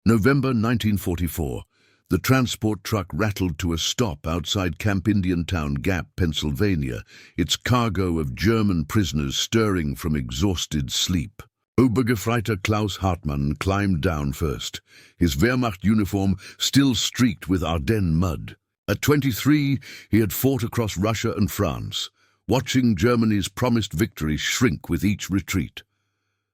November 1944. The transport truck rattled to a stop outside Camp Indiantown Gap, Pennsylvania, its cargo of German prisoners stirring from exhausted sleep. Obergefreiter Klaus Hartmann climbed down first, his Wehrmacht uniform still streaked with Ardennes mud. At 23, he had fought across Russia and France, watching Germany's promised victory shrink with each retreat.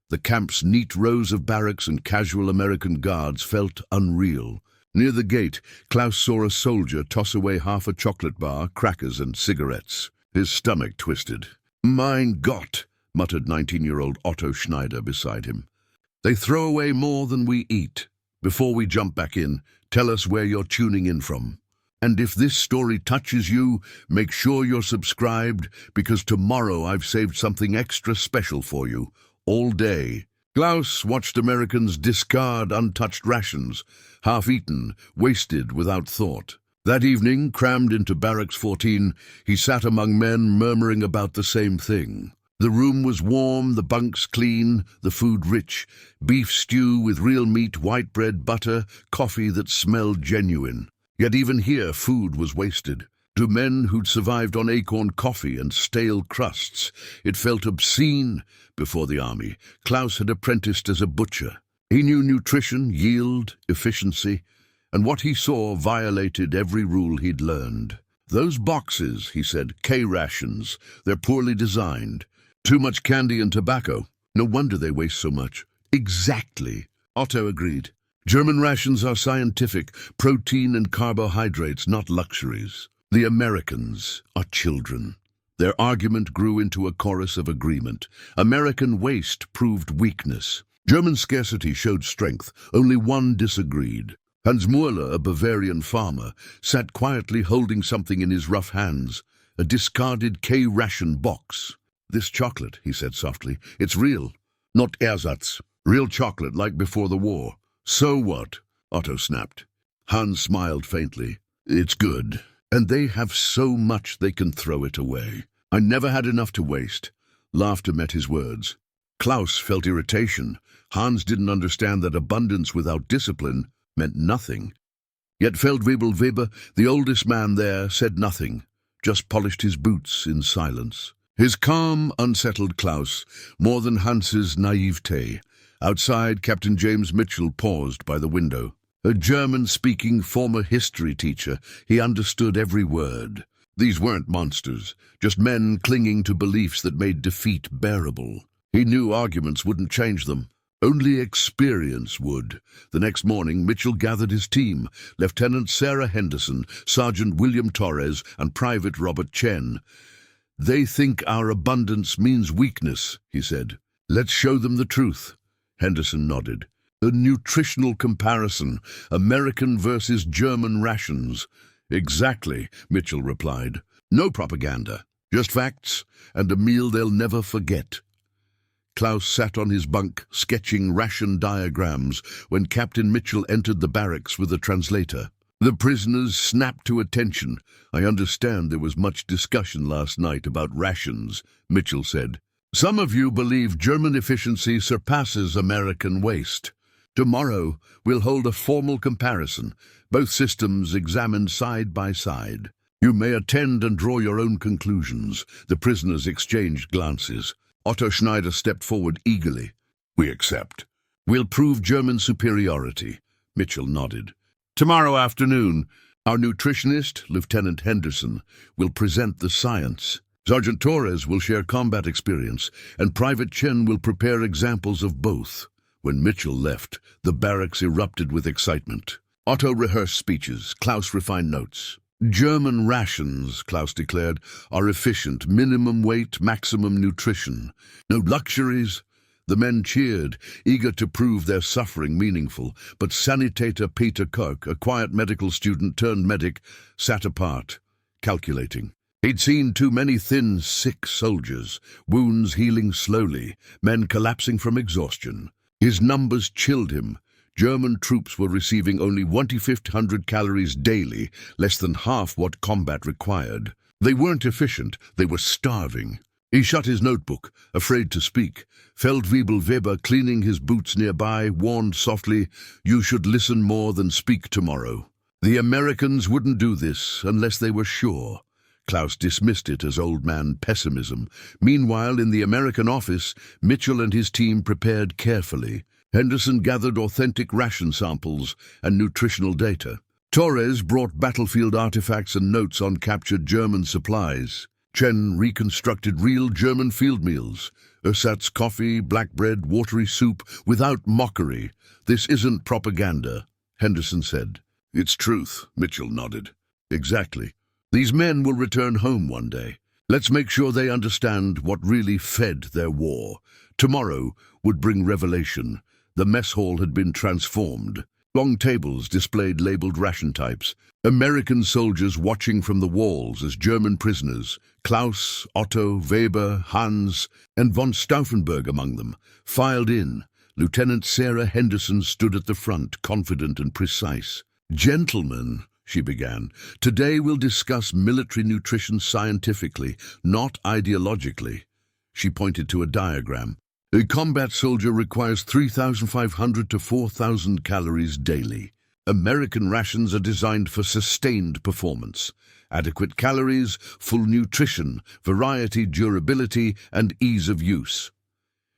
The camp's neat rows of barracks and casual American guards felt unreal. Near the gate, Klaus saw a soldier toss away half a chocolate bar, crackers and cigarettes. His stomach twisted. "Mein Gott," muttered 19-year-old Otto Schneider beside him. "They throw away more than we eat. Before we jump back in, tell us where you're tuning in from. And if this story touches you, make sure you're subscribed, because tomorrow I've saved something extra special for you, all day." Klaus watched Americans discard untouched rations, half-eaten, wasted without thought. That evening, crammed into Barracks 14, he sat among men murmuring about the same thing. The room was warm, the bunks clean, the food rich. Beef stew with real meat, white bread, butter, coffee that smelled genuine. Yet even here, food was wasted. To men who'd survived on acorn coffee and stale crusts, it felt obscene. Before the army, Klaus had apprenticed as a butcher. He knew nutrition, yield, efficiency, and what he saw violated every rule he'd learned. "Those boxes," he said, K-rations, "they're poorly designed. Too much candy and tobacco. No wonder they waste so much." "Exactly," Otto agreed. "German rations are scientific, protein and carbohydrates, not luxuries. The Americans are children." Their argument grew into a chorus of agreement. American waste proved weakness. German scarcity showed strength. Only one disagreed. Hans Mueller, a Bavarian farmer, sat quietly holding something in his rough hands, a discarded K-ration box. "This chocolate," he said softly, "it's real. Not ersatz. Real chocolate like before the war." "So what?" Otto snapped. Hans smiled faintly. "It's good. And they have so much they can throw it away. I never had enough to waste." Laughter met his words. Klaus felt irritation. Hans didn't understand that abundance without discipline meant nothing. Yet Feldwebel Weber, the oldest man there, said nothing, just polished his boots in silence. His calm unsettled Klaus more than Hans's naivete. Outside, Captain James Mitchell paused by the window. A German-speaking former history teacher, he understood every word. These weren't monsters, just men clinging to beliefs that made defeat bearable. He knew arguments wouldn't change them. Only experience would. The next morning, Mitchell gathered his team, Lieutenant Sarah Henderson, Sergeant William Torres, and Private Robert Chen. "They think our abundance means weakness," he said. "Let's show them the truth." Henderson nodded. "A nutritional comparison, American versus German rations." "Exactly," Mitchell replied. "No propaganda, just facts, and a meal they'll never forget." Klaus sat on his bunk, sketching ration diagrams, when Captain Mitchell entered the barracks with a translator. The prisoners snapped to attention. "I understand there was much discussion last night about rations," Mitchell said. "Some of you believe German efficiency surpasses American waste. Tomorrow, we'll hold a formal comparison, both systems examined side by side. You may attend and draw your own conclusions." The prisoners exchanged glances. Otto Schneider stepped forward eagerly. "We accept." "We'll prove German superiority." Mitchell nodded. "Tomorrow afternoon, our nutritionist, Lieutenant Henderson, will present the science. Sergeant Torres will share combat experience, and Private Chen will prepare examples of both." When Mitchell left, the barracks erupted with excitement. Otto rehearsed speeches, Klaus refined notes. "German rations," Klaus declared, "are efficient, minimum weight, maximum nutrition. No luxuries." The men cheered, eager to prove their suffering meaningful, but Sanitator Peter Kirk, a quiet medical student turned medic, sat apart, calculating. He'd seen too many thin, sick soldiers, wounds healing slowly, men collapsing from exhaustion. His numbers chilled him. German troops were receiving only 1,500 calories daily, less than half what combat required. They weren't efficient, they were starving. He shut his notebook, afraid to speak. Feldwebel Weber, cleaning his boots nearby, warned softly, "You should listen more than speak tomorrow." The Americans wouldn't do this unless they were sure. Klaus dismissed it as old man pessimism. Meanwhile, in the American office, Mitchell and his team prepared carefully. Henderson gathered authentic ration samples and nutritional data. Torres brought battlefield artifacts and notes on captured German supplies. Chen reconstructed real German field meals. Ersatz coffee, black bread, watery soup, without mockery. "This isn't propaganda," Henderson said. "It's truth," Mitchell nodded. "Exactly. These men will return home one day. Let's make sure they understand what really fed their war." Tomorrow would bring revelation. The mess hall had been transformed. Long tables displayed labeled ration types. American soldiers watching from the walls as German prisoners. Klaus, Otto, Weber, Hans, and von Stauffenberg among them, filed in. Lieutenant Sarah Henderson stood at the front, confident and precise. "Gentlemen," she began, "today we'll discuss military nutrition scientifically, not ideologically." She pointed to a diagram. "A combat soldier requires 3,500 to 4,000 calories daily. American rations are designed for sustained performance. Adequate calories, full nutrition, variety, durability, and ease of use."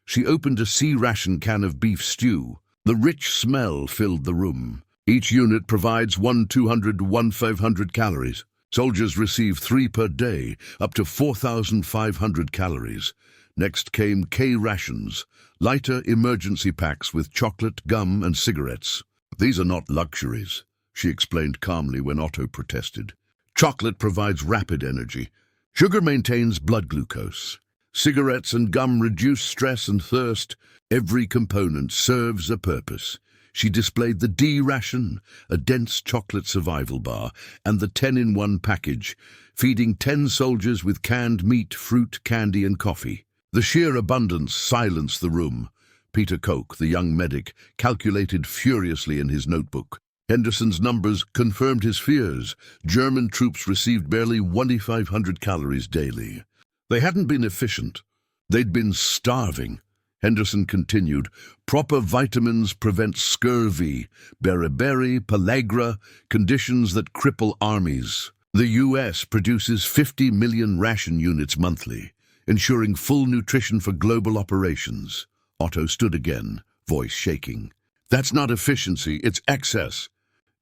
She opened a C-ration can of beef stew. The rich smell filled the room. "Each unit provides 1,200 to 1,500 calories. Soldiers receive 3 per day, up to 4,500 calories. Next came K-rations, lighter emergency packs with chocolate, gum, and cigarettes. "These are not luxuries," she explained calmly when Otto protested. "Chocolate provides rapid energy. Sugar maintains blood glucose. Cigarettes and gum reduce stress and thirst. Every component serves a purpose." She displayed the D-ration, a dense chocolate survival bar, and the 10-in-1 package, feeding 10 soldiers with canned meat, fruit, candy, and coffee. The sheer abundance silenced the room. Peter Koch, the young medic, calculated furiously in his notebook. Henderson's numbers confirmed his fears. German troops received barely 2,500 calories daily. They hadn't been efficient. They'd been starving. Henderson continued, "Proper vitamins prevent scurvy, beriberi, pellagra, conditions that cripple armies. The U.S. produces 50 million ration units monthly, ensuring full nutrition for global operations." Otto stood again, voice shaking. "That's not efficiency, it's excess.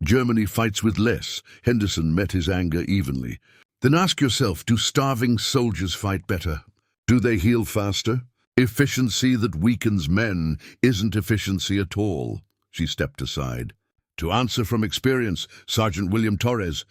Germany fights with less." Henderson met his anger evenly. "Then ask yourself, do starving soldiers fight better? Do they heal faster? Efficiency that weakens men isn't efficiency at all." She stepped aside. "To answer from experience, Sergeant William Torres,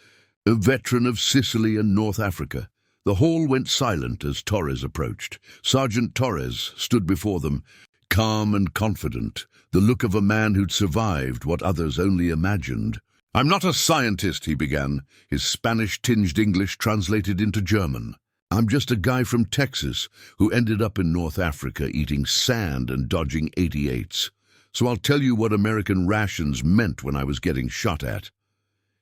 a veteran of Sicily and North Africa." The hall went silent as Torres approached. Sergeant Torres stood before them, calm and confident, the look of a man who'd survived what others only imagined. "I'm not a scientist," he began, his Spanish-tinged English translated into German. "I'm just a guy from Texas who ended up in North Africa eating sand and dodging 88s. So I'll tell you what American rations meant when I was getting shot at."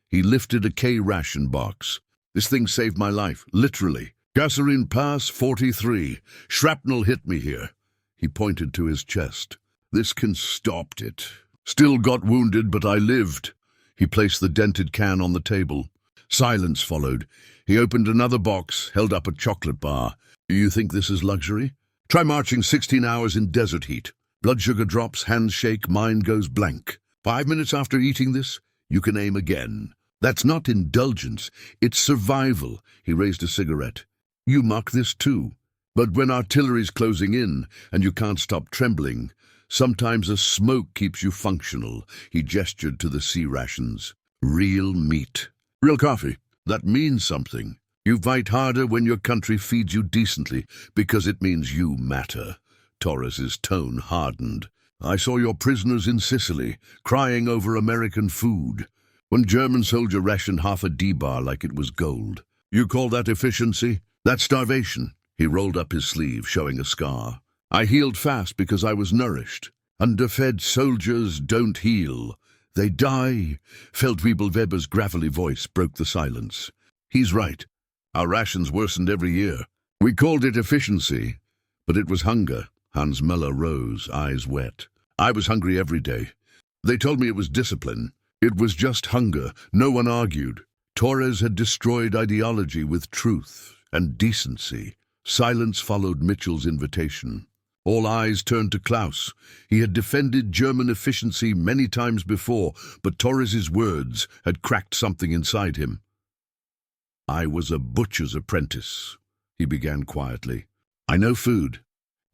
He lifted a K-ration box. "This thing saved my life, literally. Gasoline Pass 43. Shrapnel hit me here." He pointed to his chest. "This can stopped it. Still got wounded, but I lived." He placed the dented can on the table. Silence followed. He opened another box, held up a chocolate bar. "You think this is luxury? Try marching 16 hours in desert heat. Blood sugar drops, hands shake, mind goes blank. 5 minutes after eating this, you can aim again. That's not indulgence, it's survival." He raised a cigarette. "You mock this too. But when artillery's closing in and you can't stop trembling, sometimes a smoke keeps you functional." He gestured to the C-rations. "Real meat. Real coffee. That means something. You fight harder when your country feeds you decently, because it means you matter." Torres's tone hardened. "I saw your prisoners in Sicily, crying over American food. One German soldier rationed half a D-bar like it was gold. You call that efficiency? That's starvation." He rolled up his sleeve, showing a scar. "I healed fast because I was nourished. Underfed soldiers don't heal. They die." Feldwebel Weber's gravelly voice broke the silence. "He's right. Our rations worsened every year. We called it efficiency, but it was hunger. Hans Muller rose, eyes wet. I was hungry every day. They told me it was discipline. It was just hunger. No one argued. Torres had destroyed ideology with truth and decency. Silence followed Mitchell's invitation. All eyes turned to Klaus. He had defended German efficiency many times before, but Torres's words had cracked something inside him. I was a butcher's apprentice, he began quietly. I know food.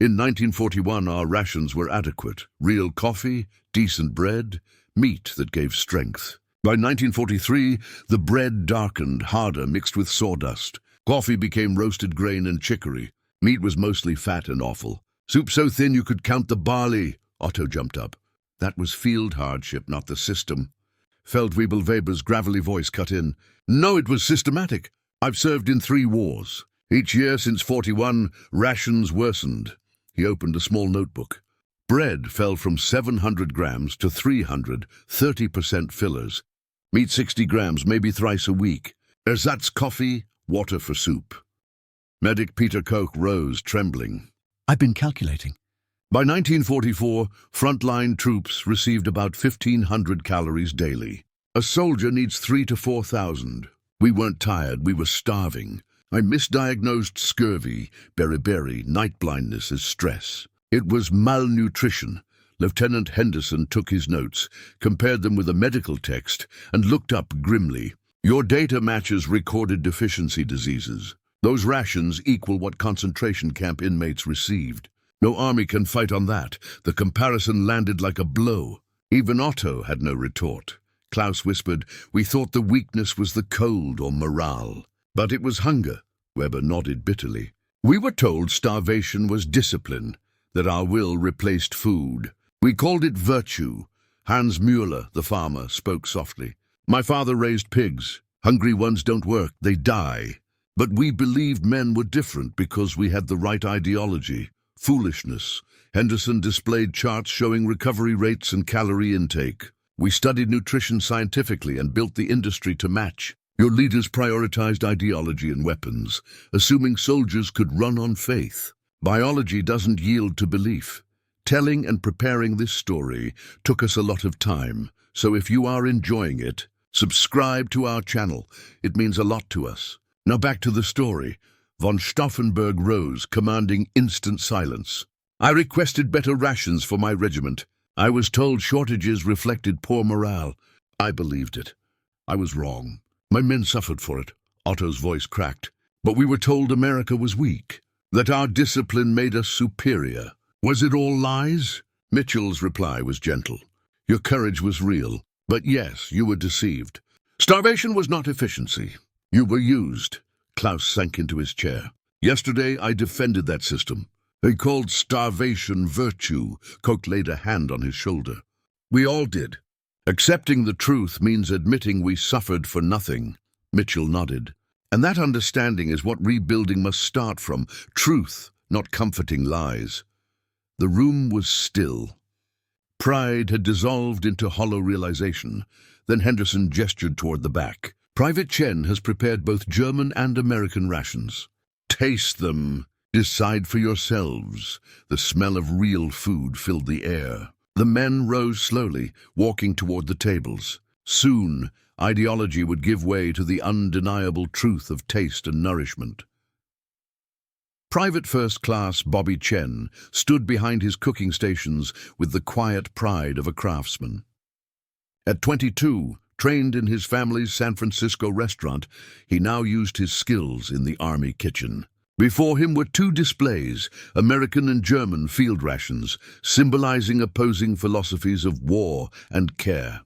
In 1941, our rations were adequate. Real coffee, decent bread, meat that gave strength. By 1943, the bread darkened, harder, mixed with sawdust. Coffee became roasted grain and chicory. Meat was mostly fat and offal. Soup so thin you could count the barley. Otto jumped up. That was field hardship, not the system. Feldwebel Weber's gravelly voice cut in. No, it was systematic. I've served in 3 wars. Each year since 41, rations worsened. He opened a small notebook. Bread fell from 700 grams to 300, 30% fillers. Meat 60 grams, maybe thrice a week. Ersatz coffee, water for soup. Medic Peter Koch rose, trembling. I've been calculating. By 1944, frontline troops received about 1,500 calories daily. A soldier needs 3,000 to 4,000. We weren't tired, we were starving. I misdiagnosed scurvy, beriberi, night blindness as stress. It was malnutrition. Lieutenant Henderson took his notes, compared them with a medical text, and looked up grimly. Your data matches recorded deficiency diseases. Those rations equal what concentration camp inmates received. No army can fight on that. The comparison landed like a blow. Even Otto had no retort. Klaus whispered, we thought the weakness was the cold or morale. But it was hunger. Weber nodded bitterly. We were told starvation was discipline, that our will replaced food. We called it virtue. Hans Müller, the farmer, spoke softly. My father raised pigs. Hungry ones don't work, they die. But we believed men were different because we had the right ideology. Foolishness. Henderson displayed charts showing recovery rates and calorie intake. We studied nutrition scientifically and built the industry to match. Your leaders prioritized ideology and weapons, assuming soldiers could run on faith. Biology doesn't yield to belief. Telling and preparing this story took us a lot of time, so if you are enjoying it, subscribe to our channel. It means a lot to us. Now back to the story. Von Stauffenberg rose, commanding instant silence. I requested better rations for my regiment. I was told shortages reflected poor morale. I believed it. I was wrong. My men suffered for it. Otto's voice cracked. But we were told America was weak, that our discipline made us superior. Was it all lies? Mitchell's reply was gentle. Your courage was real, but yes, you were deceived. Starvation was not efficiency. You were used. Klaus sank into his chair. Yesterday I defended that system. They called starvation virtue. Koch laid a hand on his shoulder. We all did. Accepting the truth means admitting we suffered for nothing. Mitchell nodded. And that understanding is what rebuilding must start from. Truth, not comforting lies. The room was still. Pride had dissolved into hollow realization. Then Henderson gestured toward the back. Private Chen has prepared both German and American rations. Taste them. Decide for yourselves. The smell of real food filled the air. The men rose slowly, walking toward the tables. Soon, ideology would give way to the undeniable truth of taste and nourishment. Private First Class Bobby Chen stood behind his cooking stations with the quiet pride of a craftsman. At 22, trained in his family's San Francisco restaurant, he now used his skills in the army kitchen. Before him were 2 displays, American and German field rations, symbolizing opposing philosophies of war and care.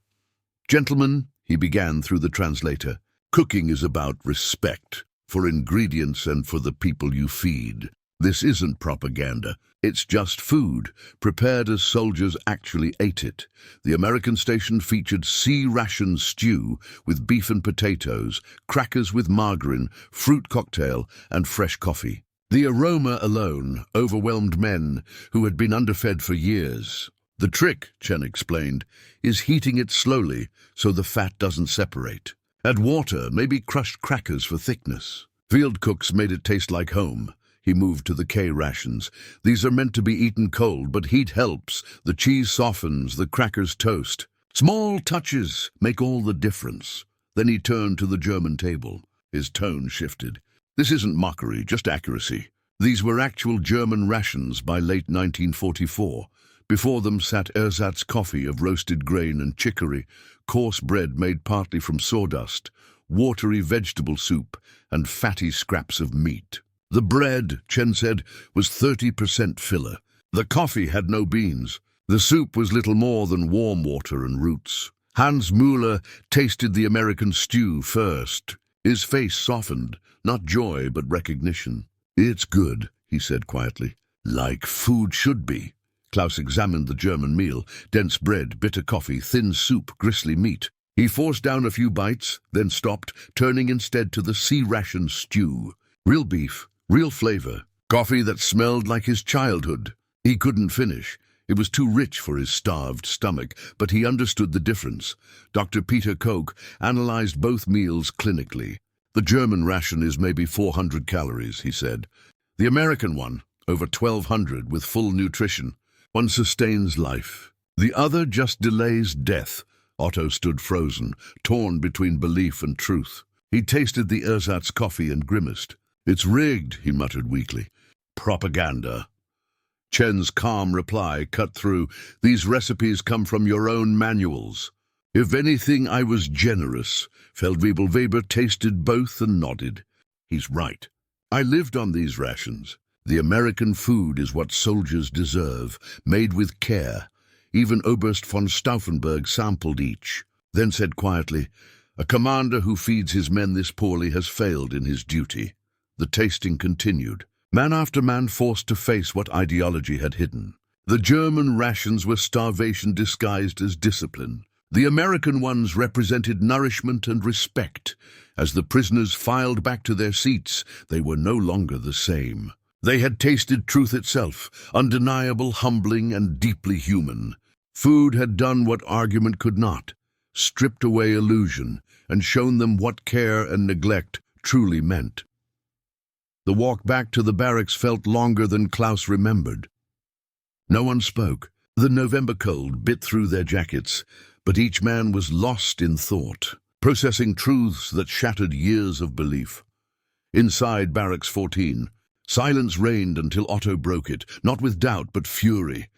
Gentlemen, he began through the translator, cooking is about respect for ingredients and for the people you feed. This isn't propaganda. It's just food, prepared as soldiers actually ate it. The American station featured sea-ration stew with beef and potatoes, crackers with margarine, fruit cocktail, and fresh coffee. The aroma alone overwhelmed men who had been underfed for years. The trick, Chen explained, is heating it slowly so the fat doesn't separate. Add water, maybe crushed crackers for thickness. Field cooks made it taste like home. He moved to the K rations. These are meant to be eaten cold, but heat helps. The cheese softens, the crackers toast. Small touches make all the difference. Then he turned to the German table. His tone shifted. This isn't mockery, just accuracy. These were actual German rations by late 1944. Before them sat ersatz coffee of roasted grain and chicory, coarse bread made partly from sawdust, watery vegetable soup, and fatty scraps of meat. The bread, Chen said, was 30% filler. The coffee had no beans. The soup was little more than warm water and roots. Hans Müller tasted the American stew first. His face softened, not joy but recognition. "It's good," he said quietly. "Like food should be." Klaus examined the German meal: dense bread, bitter coffee, thin soup, gristly meat. He forced down a few bites, then stopped, turning instead to the C-ration stew. Real beef, real flavor, coffee that smelled like his childhood. He couldn't finish. It was too rich for his starved stomach, but he understood the difference. Dr. Peter Koch analyzed both meals clinically. "The German ration is maybe 400 calories, he said. "The American one, over 1,200 with full nutrition. One sustains life. The other just delays death." Otto stood frozen, torn between belief and truth. He tasted the ersatz coffee and grimaced. "It's rigged," he muttered weakly. "Propaganda." Chen's calm reply cut through. "These recipes come from your own manuals." "If anything, I was generous." Feldwebel-Weber tasted both and nodded. "He's right. I lived on these rations. The American food is what soldiers deserve, made with care. Even Oberst von Stauffenberg sampled each, then said quietly, "A commander who feeds his men this poorly has failed in his duty." The tasting continued. Man after man forced to face what ideology had hidden. The German rations were starvation disguised as discipline. The American ones represented nourishment and respect. As the prisoners filed back to their seats, they were no longer the same. They had tasted truth itself, undeniable, humbling, and deeply human. Food had done what argument could not, stripped away illusion, and shown them what care and neglect truly meant. The walk back to the barracks felt longer than Klaus remembered. No one spoke. The November cold bit through their jackets, but each man was lost in thought, processing truths that shattered years of belief. Inside Barracks 14, silence reigned until Otto broke it, not with doubt but fury.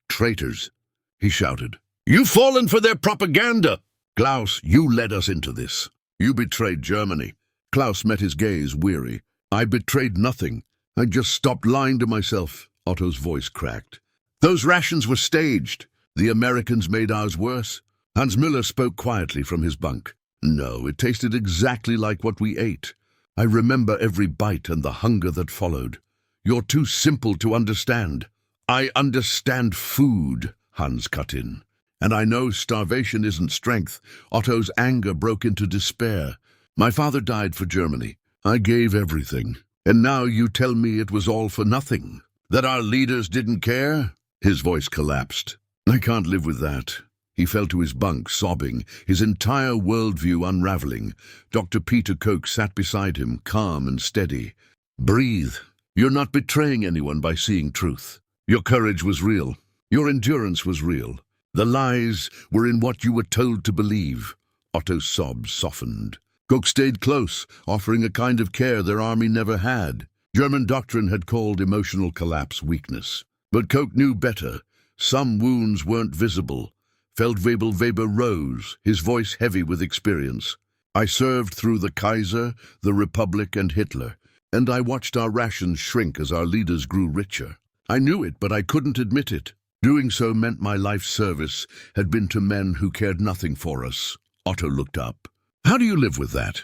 "Traitors," he shouted. "You've fallen for their propaganda! Klaus, you led us into this. You betrayed Germany." Klaus met his gaze, weary. "I betrayed nothing. I just stopped lying to myself." Otto's voice cracked. "Those rations were staged. The Americans made ours worse." Hans Müller spoke quietly from his bunk. "No, it tasted exactly like what we ate. I remember every bite and the hunger that followed. You're too simple to understand." "I understand food," Hans cut in. "And I know starvation isn't strength." Otto's anger broke into despair. "My father died for Germany. I gave everything. And now you tell me it was all for nothing? That our leaders didn't care?" His voice collapsed. "I can't live with that." He fell to his bunk, sobbing, his entire worldview unraveling. Dr. Peter Koch sat beside him, calm and steady. "Breathe. You're not betraying anyone by seeing truth. Your courage was real. Your endurance was real. The lies were in what you were told to believe." Otto's sobs softened. Koch stayed close, offering a kind of care their army never had. German doctrine had called emotional collapse weakness. But Koch knew better. Some wounds weren't visible. Feldwebel-Weber rose, his voice heavy with experience. "I served through the Kaiser, the Republic, and Hitler, and I watched our rations shrink as our leaders grew richer. I knew it, but I couldn't admit it. Doing so meant my life's service had been to men who cared nothing for us." Otto looked up. "How do you live with that?"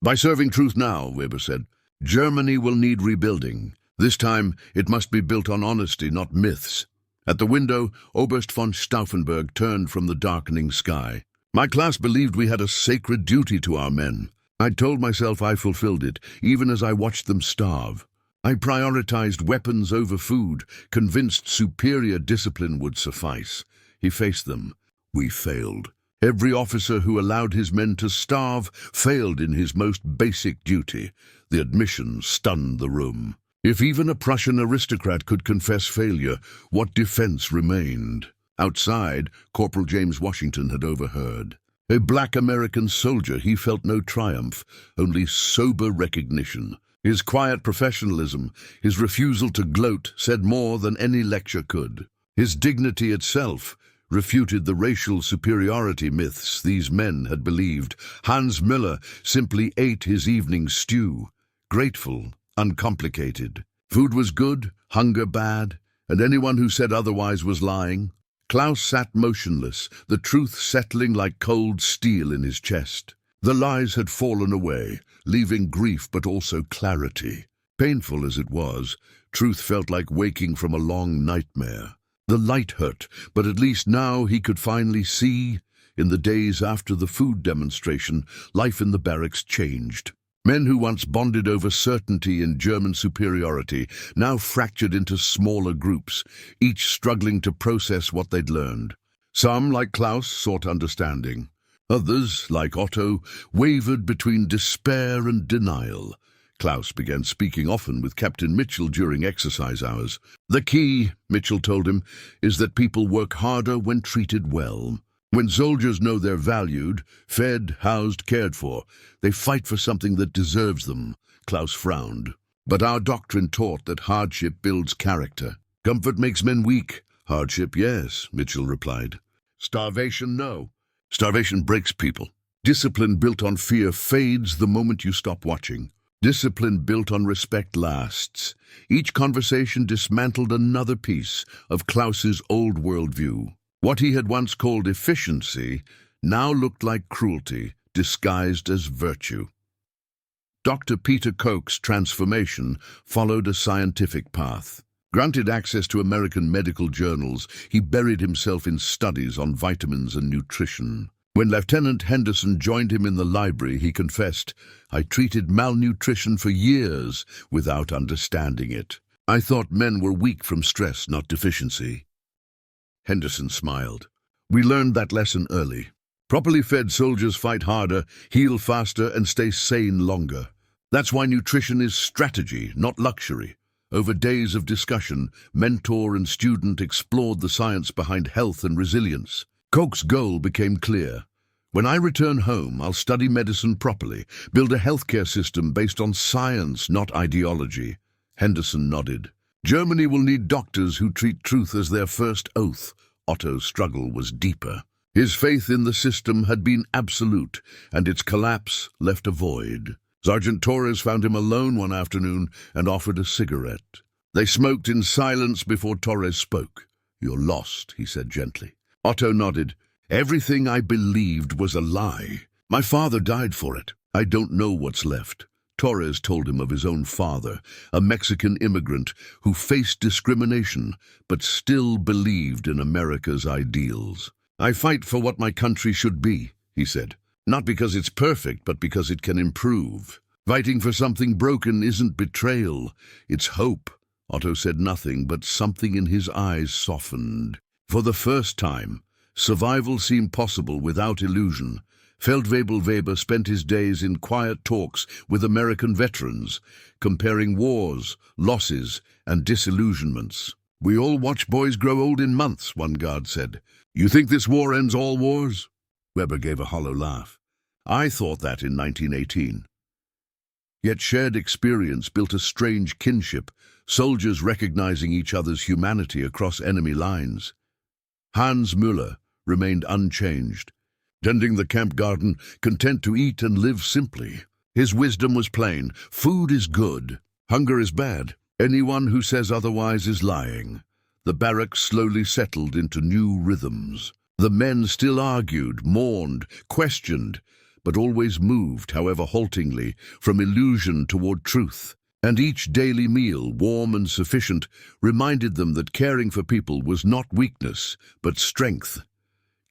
"By serving truth now," Weber said. "Germany will need rebuilding. This time it must be built on honesty, not myths." At the window, Oberst von Stauffenberg turned from the darkening sky. "My class believed we had a sacred duty to our men. I told myself I fulfilled it, even as I watched them starve. I prioritized weapons over food, convinced superior discipline would suffice." He faced them. "We failed. Every officer who allowed his men to starve failed in his most basic duty." The admission stunned the room. If even a Prussian aristocrat could confess failure, what defense remained? Outside, Corporal James Washington had overheard. A black American soldier, he felt no triumph, only sober recognition. His quiet professionalism, his refusal to gloat, said more than any lecture could. His dignity itself refuted the racial superiority myths these men had believed. Hans Müller simply ate his evening stew, grateful, uncomplicated. Food was good, hunger bad, and anyone who said otherwise was lying. Klaus sat motionless, the truth settling like cold steel in his chest. The lies had fallen away, leaving grief but also clarity. Painful as it was, truth felt like waking from a long nightmare. The light hurt, but at least now he could finally see. In the days after the food demonstration, life in the barracks changed. Men who once bonded over certainty and German superiority now fractured into smaller groups, each struggling to process what they'd learned. Some, like Klaus, sought understanding. Others, like Otto, wavered between despair and denial. Klaus began speaking often with Captain Mitchell during exercise hours. The key, Mitchell told him, is that people work harder when treated well. When soldiers know they're valued, fed, housed, cared for, they fight for something that deserves them. Klaus frowned. But our doctrine taught that hardship builds character. Comfort makes men weak. Hardship, yes, Mitchell replied. Starvation, no. Starvation breaks people. Discipline built on fear fades the moment you stop watching. Discipline built on respect lasts. Each conversation dismantled another piece of Klaus's old worldview. What he had once called efficiency now looked like cruelty, disguised as virtue. Dr. Peter Koch's transformation followed a scientific path. Granted access to American medical journals, he buried himself in studies on vitamins and nutrition. When Lieutenant Henderson joined him in the library, he confessed, "I treated malnutrition for years without understanding it. I thought men were weak from stress, not deficiency." Henderson smiled. "We learned that lesson early. Properly fed soldiers fight harder, heal faster, and stay sane longer. That's why nutrition is strategy, not luxury." Over days of discussion, mentor and student explored the science behind health and resilience. Koch's goal became clear. "When I return home, I'll study medicine properly, build a healthcare system based on science, not ideology." Henderson nodded. "Germany will need doctors who treat truth as their first oath." Otto's struggle was deeper. His faith in the system had been absolute, and its collapse left a void. Sergeant Torres found him alone one afternoon and offered a cigarette. They smoked in silence before Torres spoke. "You're lost," he said gently. Otto nodded. "Everything I believed was a lie. My father died for it. I don't know what's left." Torres told him of his own father, a Mexican immigrant who faced discrimination but still believed in America's ideals. "I fight for what my country should be," he said. "Not because it's perfect, but because it can improve. Fighting for something broken isn't betrayal, it's hope." Otto said nothing, but something in his eyes softened. For the first time, survival seemed possible without illusion. Feldwebel Weber spent his days in quiet talks with American veterans, comparing wars, losses, and disillusionments. "We all watch boys grow old in months," one guard said. "You think this war ends all wars?" Weber gave a hollow laugh. "I thought that in 1918. Yet shared experience built a strange kinship, soldiers recognizing each other's humanity across enemy lines. Hans Müller remained unchanged, tending the camp garden, content to eat and live simply. His wisdom was plain: food is good, hunger is bad. Anyone who says otherwise is lying. The barracks slowly settled into new rhythms. The men still argued, mourned, questioned, but always moved, however haltingly, from illusion toward truth. And each daily meal, warm and sufficient, reminded them that caring for people was not weakness, but strength.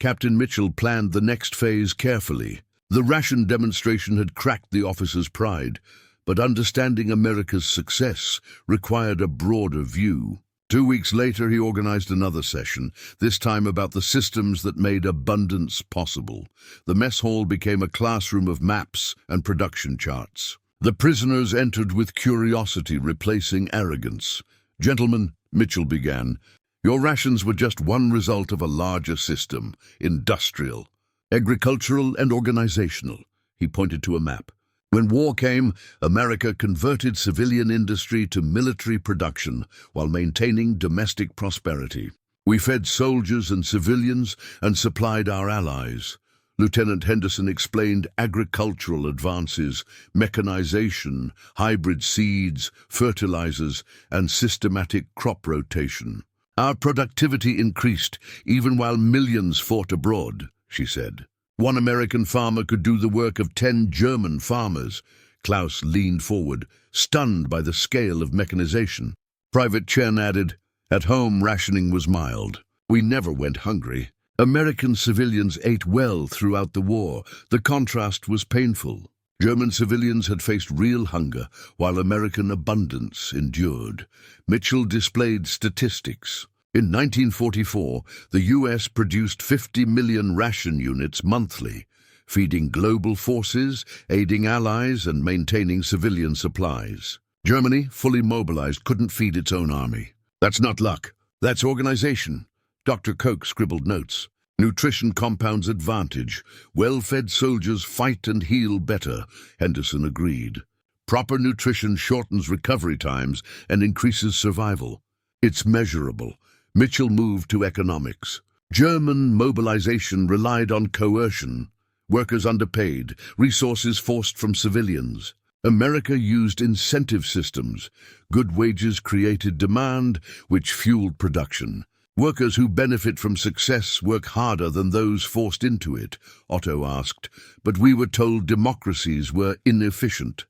Captain Mitchell planned the next phase carefully. The ration demonstration had cracked the officers' pride, but understanding America's success required a broader view. 2 weeks later, he organized another session, this time about the systems that made abundance possible. The mess hall became a classroom of maps and production charts. The prisoners entered with curiosity, replacing arrogance. "Gentlemen," Mitchell began, "your rations were just one result of a larger system, industrial, agricultural and organizational." He pointed to a map. "When war came, America converted civilian industry to military production while maintaining domestic prosperity. We fed soldiers and civilians and supplied our allies." Lieutenant Henderson explained agricultural advances, mechanization, hybrid seeds, fertilizers, and systematic crop rotation. "Our productivity increased even while millions fought abroad," she said. "One American farmer could do the work of 10 German farmers." Klaus leaned forward, stunned by the scale of mechanization. Private Chen added, "At home, rationing was mild. We never went hungry. American civilians ate well throughout the war. The contrast was painful. German civilians had faced real hunger, while American abundance endured." Mitchell displayed statistics. In 1944, the U.S. produced 50 million ration units monthly, feeding global forces, aiding allies, and maintaining civilian supplies. Germany, fully mobilized, couldn't feed its own army. "That's not luck. That's organization." Dr. Koch scribbled notes. "Nutrition compounds advantage. Well-fed soldiers fight and heal better," Henderson agreed. "Proper nutrition shortens recovery times and increases survival." "It's measurable." Mitchell moved to economics. "German mobilization relied on coercion. Workers underpaid, resources forced from civilians. America used incentive systems. Good wages created demand, which fueled production. Workers who benefit from success work harder than those forced into it," Otto asked, "but we were told democracies were inefficient."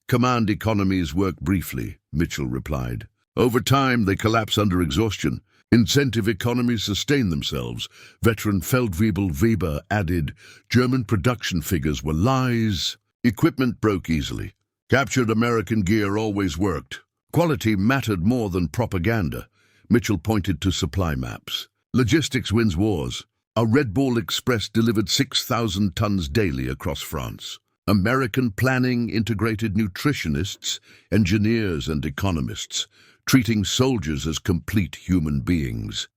"Command economies work briefly," Mitchell replied. "Over time, they collapse under exhaustion. Incentive economies sustain themselves." Veteran Feldwebel Weber added, "German production figures were lies. Equipment broke easily. Captured American gear always worked. Quality mattered more than propaganda." Mitchell pointed to supply maps. "Logistics wins wars. A Red Bull Express delivered 6,000 tons daily across France. American planning integrated nutritionists, engineers, and economists, treating soldiers as complete human beings."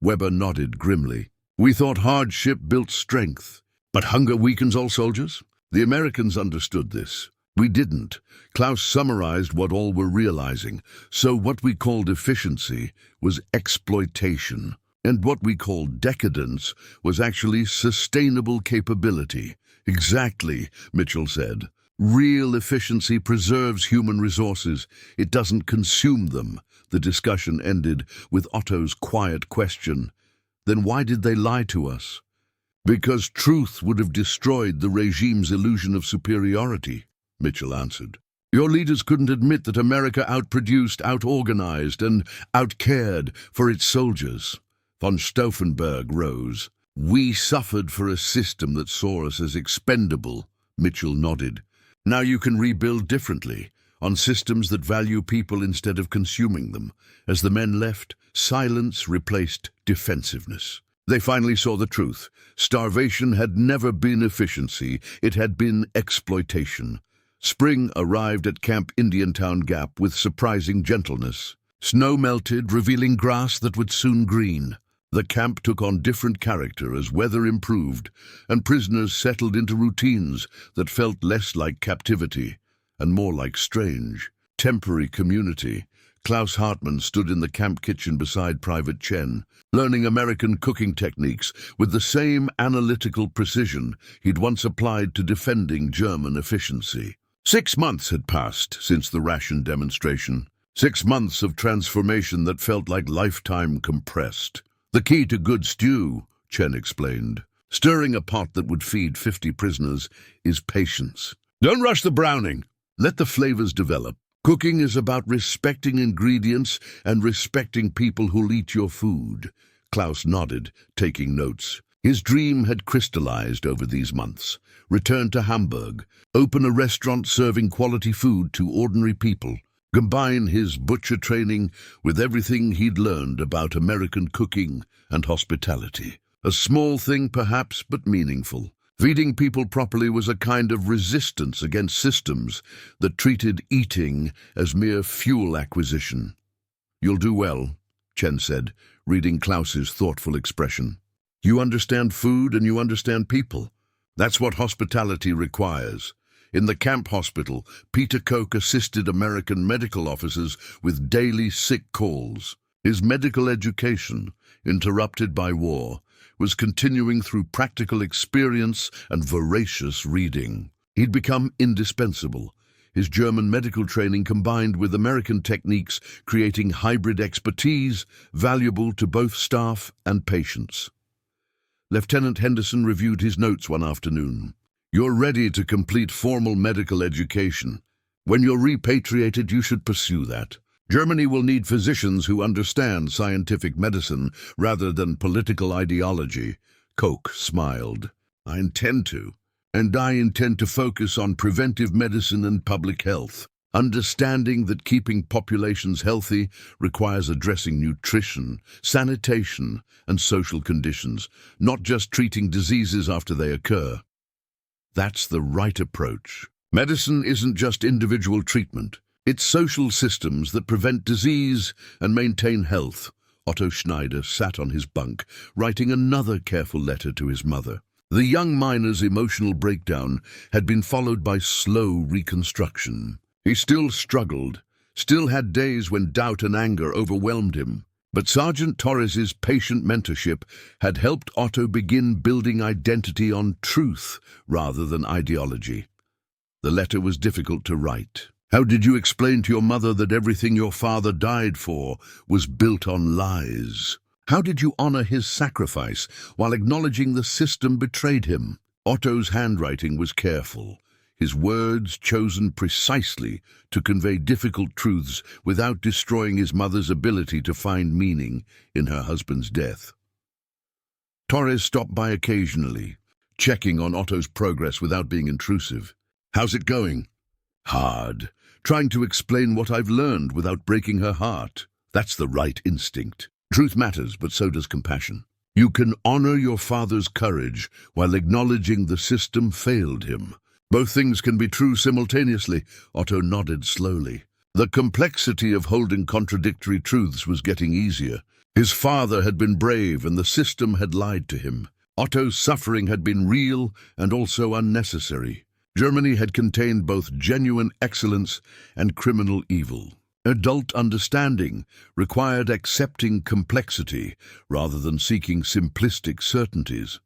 Weber nodded grimly. "We thought hardship built strength. But hunger weakens all soldiers?" The Americans understood this. We didn't. Klaus summarized what all were realizing. "So what we called efficiency was exploitation, and what we called decadence was actually sustainable capability." "Exactly," Mitchell said. "Real efficiency preserves human resources. It doesn't consume them." The discussion ended with Otto's quiet question. "Then why did they lie to us?" "Because truth would have destroyed the regime's illusion of superiority," Mitchell answered. "Your leaders couldn't admit that America outproduced, outorganized, and outcared for its soldiers." Von Stauffenberg rose. "We suffered for a system that saw us as expendable." Mitchell nodded. "Now you can rebuild differently, on systems that value people instead of consuming them." As the men left, silence replaced defensiveness. They finally saw the truth. Starvation had never been efficiency, it had been exploitation. Spring arrived at Camp Indiantown Gap with surprising gentleness. Snow melted, revealing grass that would soon green. The camp took on different character as weather improved, and prisoners settled into routines that felt less like captivity and more like strange, temporary community. Klaus Hartmann stood in the camp kitchen beside Private Chen, learning American cooking techniques with the same analytical precision he'd once applied to defending German efficiency. 6 months had passed since the ration demonstration. 6 months of transformation that felt like lifetime compressed. "The key to good stew," Chen explained, "stirring a pot that would feed 50 prisoners, is patience. Don't rush the browning. Let the flavors develop. Cooking is about respecting ingredients and respecting people who'll eat your food." Klaus nodded, taking notes. His dream had crystallized over these months. Return to Hamburg, open a restaurant serving quality food to ordinary people, combine his butcher training with everything he'd learned about American cooking and hospitality. A small thing perhaps, but meaningful. Feeding people properly was a kind of resistance against systems that treated eating as mere fuel acquisition. "You'll do well," Chen said, reading Klaus's thoughtful expression. "You understand food and you understand people. That's what hospitality requires." In the camp hospital, Peter Koch assisted American medical officers with daily sick calls. His medical education, interrupted by war, was continuing through practical experience and voracious reading. He'd become indispensable, his German medical training combined with American techniques, creating hybrid expertise valuable to both staff and patients. Lieutenant Henderson reviewed his notes one afternoon. "You're ready to complete formal medical education. When you're repatriated, you should pursue that. Germany will need physicians who understand scientific medicine rather than political ideology." Koch smiled. "I intend to. And I intend to focus on preventive medicine and public health, understanding that keeping populations healthy requires addressing nutrition, sanitation, and social conditions, not just treating diseases after they occur." That's the right approach. Medicine isn't just individual treatment. It's social systems that prevent disease and maintain health. Otto Schneider sat on his bunk, writing another careful letter to his mother. The young miner's emotional breakdown had been followed by slow reconstruction. He still struggled, still had days when doubt and anger overwhelmed him. But Sergeant Torres's patient mentorship had helped Otto begin building identity on truth rather than ideology. The letter was difficult to write. "How did you explain to your mother that everything your father died for was built on lies? How did you honor his sacrifice while acknowledging the system betrayed him?" Otto's handwriting was careful, his words chosen precisely to convey difficult truths without destroying his mother's ability to find meaning in her husband's death. Torres stopped by occasionally, checking on Otto's progress without being intrusive. "How's it going?" "Hard. Trying to explain what I've learned without breaking her heart. That's the right instinct. Truth matters, but so does compassion. You can honor your father's courage while acknowledging the system failed him. Both things can be true simultaneously." Otto nodded slowly. The complexity of holding contradictory truths was getting easier. His father had been brave and the system had lied to him. Otto's suffering had been real and also unnecessary. Germany had contained both genuine excellence and criminal evil. Adult understanding required accepting complexity rather than seeking simplistic certainties.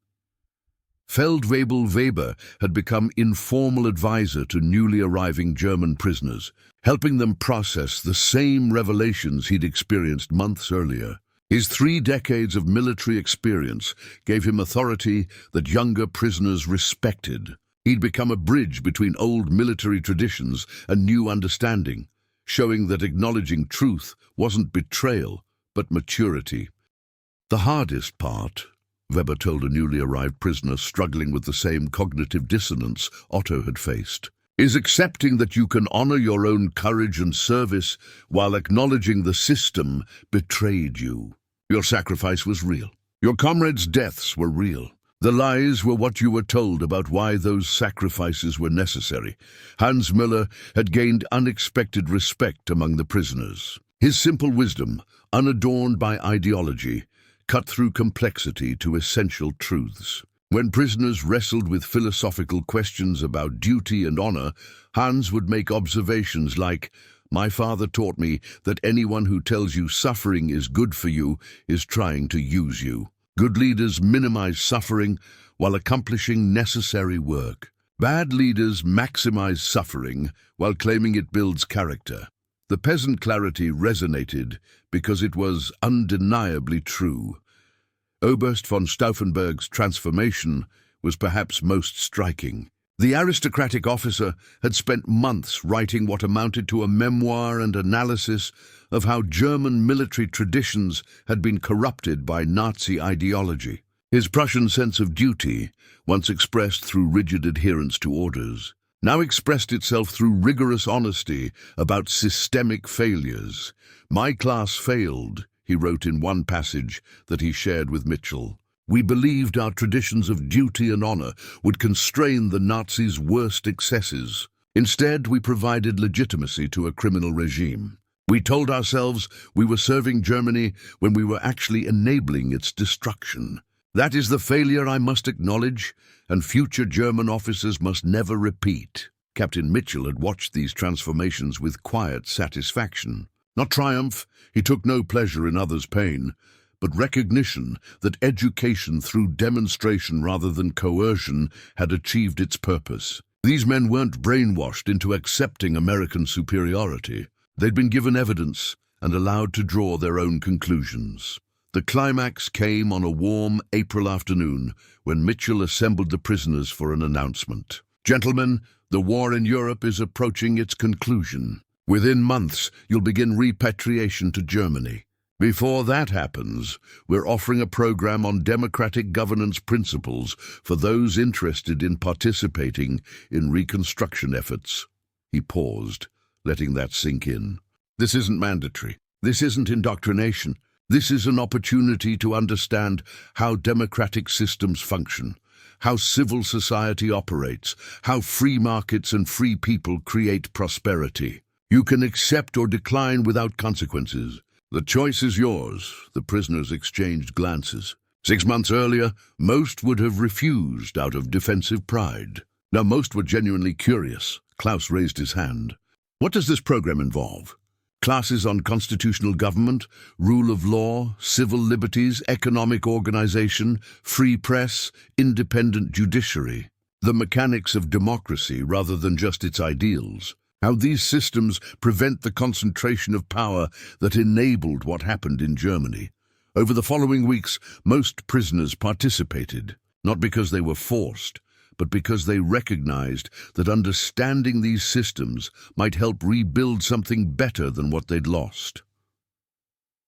Feldwebel Weber had become informal advisor to newly arriving German prisoners, helping them process the same revelations he'd experienced months earlier. His 3 decades of military experience gave him authority that younger prisoners respected. He'd become a bridge between old military traditions and new understanding, showing that acknowledging truth wasn't betrayal, but maturity. "The hardest part," Weber told a newly arrived prisoner struggling with the same cognitive dissonance Otto had faced, "is accepting that you can honor your own courage and service while acknowledging the system betrayed you. Your sacrifice was real. Your comrades' deaths were real. The lies were what you were told about why those sacrifices were necessary." Hans Müller had gained unexpected respect among the prisoners. His simple wisdom, unadorned by ideology, cut through complexity to essential truths. When prisoners wrestled with philosophical questions about duty and honor, Hans would make observations like, "My father taught me that anyone who tells you suffering is good for you is trying to use you. Good leaders minimize suffering while accomplishing necessary work. Bad leaders maximize suffering while claiming it builds character." The peasant clarity resonated because it was undeniably true. Oberst von Stauffenberg's transformation was perhaps most striking. The aristocratic officer had spent months writing what amounted to a memoir and analysis of how German military traditions had been corrupted by Nazi ideology. His Prussian sense of duty, once expressed through rigid adherence to orders, now expressed itself through rigorous honesty about systemic failures. "My class failed," he wrote in one passage that he shared with Mitchell. We believed our traditions of duty and honor would constrain the Nazis' worst excesses. Instead, we provided legitimacy to a criminal regime. We told ourselves we were serving Germany when we were actually enabling its destruction. That is the failure I must acknowledge, and future German officers must never repeat. Captain Mitchell had watched these transformations with quiet satisfaction. Not triumph, he took no pleasure in others' pain, but recognition that education through demonstration rather than coercion had achieved its purpose. These men weren't brainwashed into accepting American superiority. They'd been given evidence and allowed to draw their own conclusions. The climax came on a warm April afternoon when Mitchell assembled the prisoners for an announcement. Gentlemen, the war in Europe is approaching its conclusion. Within months, you'll begin repatriation to Germany. Before that happens, we're offering a program on democratic governance principles for those interested in participating in reconstruction efforts. He paused, letting that sink in. This isn't mandatory. This isn't indoctrination. This is an opportunity to understand how democratic systems function, how civil society operates, how free markets and free people create prosperity. You can accept or decline without consequences. The choice is yours. The prisoners exchanged glances. 6 months earlier, most would have refused out of defensive pride. Now most were genuinely curious. Klaus raised his hand. What does this program involve? Classes on constitutional government, rule of law, civil liberties, economic organization, free press, independent judiciary. The mechanics of democracy rather than just its ideals. How these systems prevent the concentration of power that enabled what happened in Germany. Over the following weeks, most prisoners participated, not because they were forced, but because they recognized that understanding these systems might help rebuild something better than what they'd lost.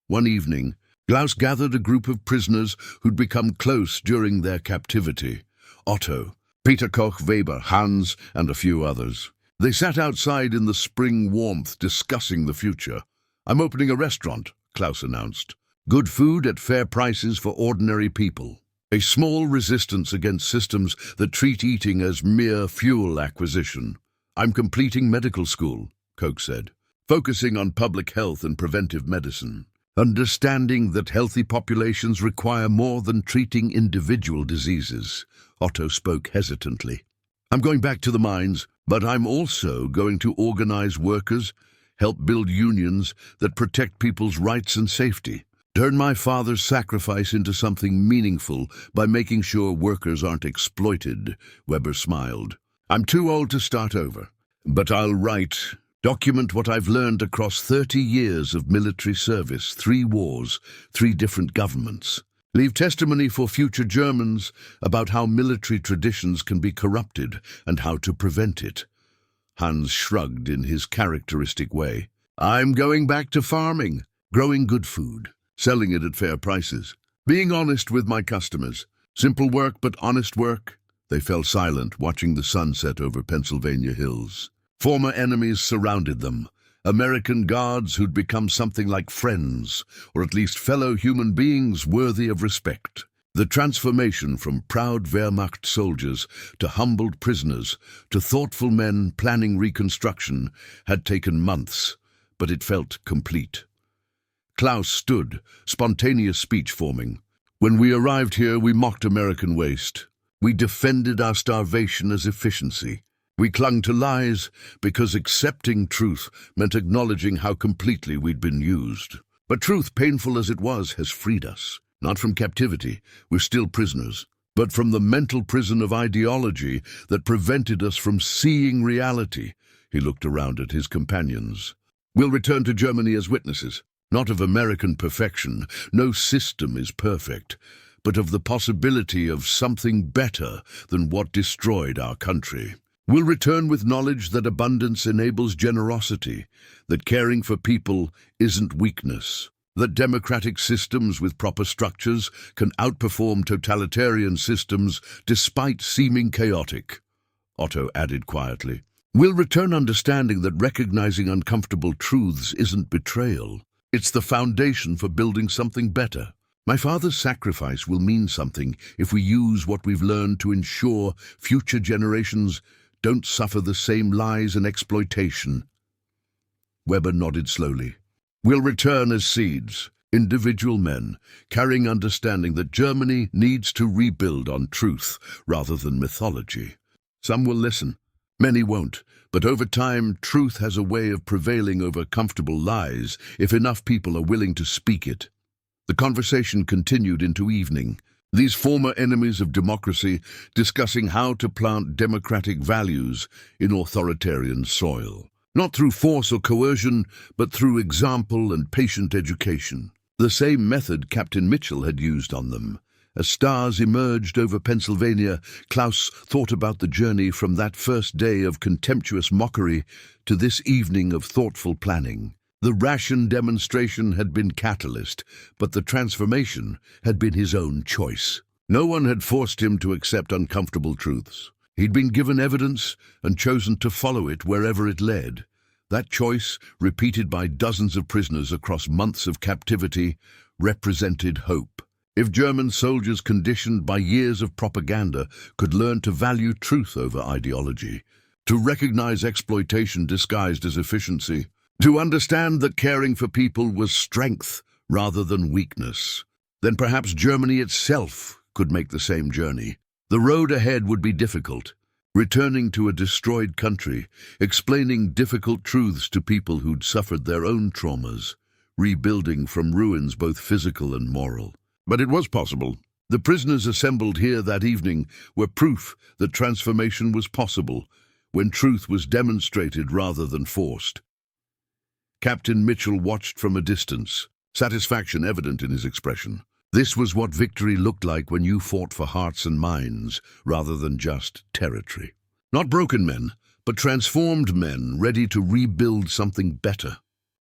One evening, Klaus gathered a group of prisoners who'd become close during their captivity. Otto, Peter Koch, Weber, Hans, and a few others. They sat outside in the spring warmth discussing the future. "I'm opening a restaurant," Klaus announced. "Good food at fair prices for ordinary people. A small resistance against systems that treat eating as mere fuel acquisition. I'm completing medical school," Koch said, "focusing on public health and preventive medicine. Understanding that healthy populations require more than treating individual diseases." Otto spoke hesitantly. "I'm going back to the mines, but I'm also going to organize workers, help build unions that protect people's rights and safety. Turn my father's sacrifice into something meaningful by making sure workers aren't exploited," Weber smiled. "I'm too old to start over, but I'll document what I've learned across 30 years of military service, 3 wars, 3 different governments. Leave testimony for future Germans about how military traditions can be corrupted and how to prevent it." Hans shrugged in his characteristic way. "I'm going back to farming, growing good food, selling it at fair prices, being honest with my customers. Simple work, but honest work." They fell silent, watching the sunset over Pennsylvania hills. Former enemies surrounded them. American guards who'd become something like friends, or at least fellow human beings worthy of respect. The transformation from proud Wehrmacht soldiers to humbled prisoners to thoughtful men planning reconstruction had taken months, but it felt complete. Klaus stood, spontaneous speech forming. "When we arrived here, we mocked American waste. We defended our starvation as efficiency. We clung to lies because accepting truth meant acknowledging how completely we'd been used. But truth, painful as it was, has freed us. Not from captivity, we're still prisoners, but from the mental prison of ideology that prevented us from seeing reality." He looked around at his companions. "We'll return to Germany as witnesses, not of American perfection, no system is perfect, but of the possibility of something better than what destroyed our country. We'll return with knowledge that abundance enables generosity, that caring for people isn't weakness, that democratic systems with proper structures can outperform totalitarian systems despite seeming chaotic." Otto added quietly, "We'll return understanding that recognizing uncomfortable truths isn't betrayal. It's the foundation for building something better." My father's sacrifice will mean something if we use what we've learned to ensure future generations don't suffer the same lies and exploitation. Weber nodded slowly. We'll return as seeds, individual men, carrying understanding that Germany needs to rebuild on truth rather than mythology. Some will listen, many won't, but over time, truth has a way of prevailing over comfortable lies if enough people are willing to speak it. The conversation continued into evening. These former enemies of democracy discussing how to plant democratic values in authoritarian soil. Not through force or coercion, but through example and patient education. The same method Captain Mitchell had used on them. As stars emerged over Pennsylvania, Klaus thought about the journey from that first day of contemptuous mockery to this evening of thoughtful planning. The ration demonstration had been catalyst, but the transformation had been his own choice. No one had forced him to accept uncomfortable truths. He'd been given evidence and chosen to follow it wherever it led. That choice, repeated by dozens of prisoners across months of captivity, represented hope. If German soldiers conditioned by years of propaganda could learn to value truth over ideology, to recognize exploitation disguised as efficiency, to understand that caring for people was strength rather than weakness, then perhaps Germany itself could make the same journey. The road ahead would be difficult, returning to a destroyed country, explaining difficult truths to people who'd suffered their own traumas, rebuilding from ruins both physical and moral. But it was possible. The prisoners assembled here that evening were proof that transformation was possible when truth was demonstrated rather than forced. Captain Mitchell watched from a distance, satisfaction evident in his expression. This was what victory looked like when you fought for hearts and minds rather than just territory. Not broken men, but transformed men ready to rebuild something better.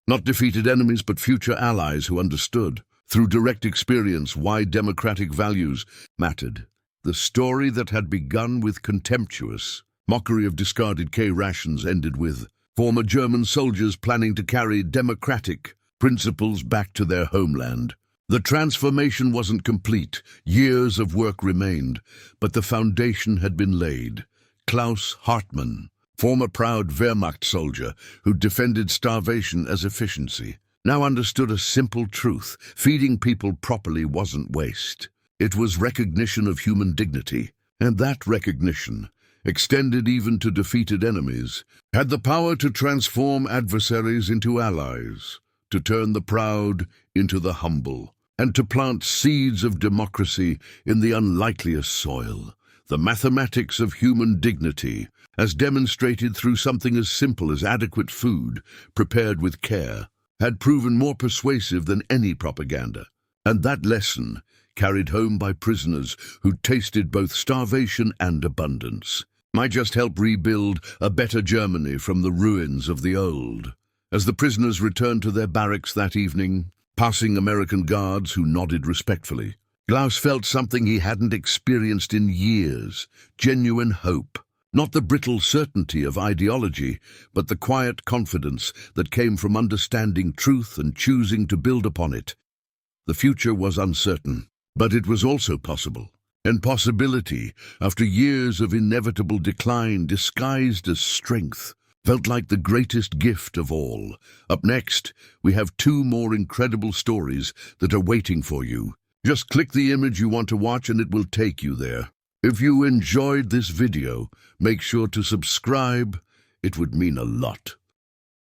Not defeated enemies, but future allies who understood, through direct experience, why democratic values mattered. The story that had begun with contemptuous mockery of discarded rations ended with former German soldiers planning to carry democratic principles back to their homeland. The transformation wasn't complete. Years of work remained, but the foundation had been laid. Klaus Hartmann, former proud Wehrmacht soldier who defended starvation as efficiency, now understood a simple truth. Feeding people properly wasn't waste. It was recognition of human dignity, and that recognition, extended even to defeated enemies, had the power to transform adversaries into allies, to turn the proud into the humble, and to plant seeds of democracy in the unlikeliest soil. The mathematics of human dignity, as demonstrated through something as simple as adequate food, prepared with care, had proven more persuasive than any propaganda. And that lesson, carried home by prisoners who tasted both starvation and abundance, might just help rebuild a better Germany from the ruins of the old. As the prisoners returned to their barracks that evening, passing American guards who nodded respectfully, Klaus felt something he hadn't experienced in years: genuine hope. Not the brittle certainty of ideology, but the quiet confidence that came from understanding truth and choosing to build upon it. The future was uncertain, but it was also possible. And possibility, after years of inevitable decline disguised as strength, felt like the greatest gift of all. Up next, we have 2 more incredible stories that are waiting for you. Just click the image you want to watch and it will take you there. If you enjoyed this video, make sure to subscribe. It would mean a lot.